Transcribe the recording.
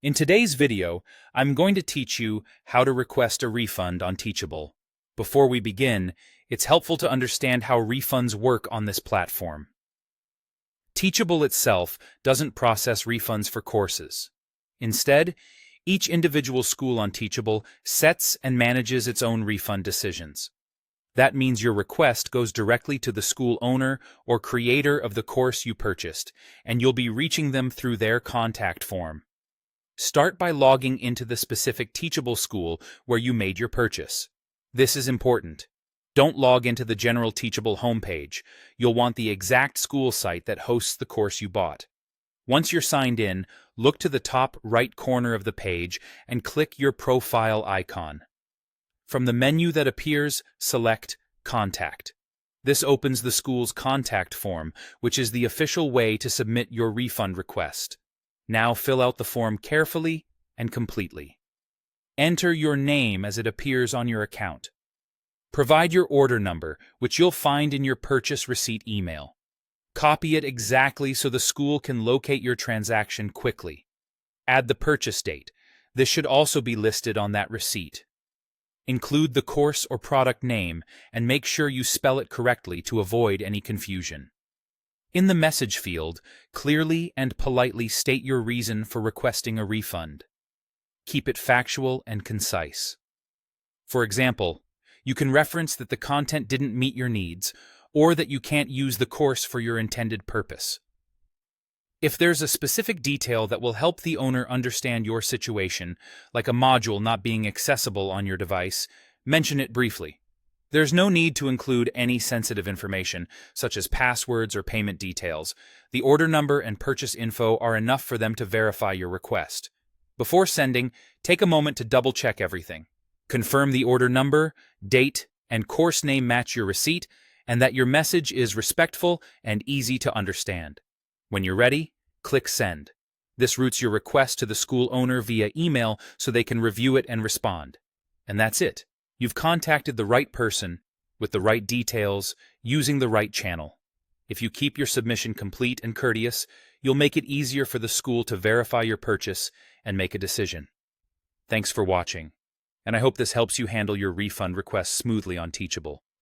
In today's video, I'm going to teach you how to request a refund on Teachable. Before we begin, it's helpful to understand how refunds work on this platform. Teachable itself doesn't process refunds for courses. Instead, each individual school on Teachable sets and manages its own refund decisions. That means your request goes directly to the school owner or creator of the course you purchased, and you'll be reaching them through their contact form. Start by logging into the specific Teachable school where you made your purchase. This is important. Don't log into the general Teachable homepage. You'll want the exact school site that hosts the course you bought. Once you're signed in, look to the top right corner of the page and click your profile icon. From the menu that appears, select Contact. This opens the school's contact form, which is the official way to submit your refund request. Now fill out the form carefully and completely. Enter your name as it appears on your account. Provide your order number, which you'll find in your purchase receipt email. Copy it exactly so the school can locate your transaction quickly. Add the purchase date. This should also be listed on that receipt. Include the course or product name and make sure you spell it correctly to avoid any confusion. In the message field, clearly and politely state your reason for requesting a refund. Keep it factual and concise. For example, you can reference that the content didn't meet your needs or that you can't use the course for your intended purpose. If there's a specific detail that will help the owner understand your situation, like a module not being accessible on your device, mention it briefly. There's no need to include any sensitive information, such as passwords or payment details. The order number and purchase info are enough for them to verify your request. Before sending, take a moment to double-check everything. Confirm the order number, date, and course name match your receipt, and that your message is respectful and easy to understand. When you're ready, click Send. This routes your request to the school owner via email so they can review it and respond. And that's it. You've contacted the right person, with the right details, using the right channel. If you keep your submission complete and courteous, you'll make it easier for the school to verify your purchase and make a decision. Thanks for watching, and I hope this helps you handle your refund requests smoothly on Teachable.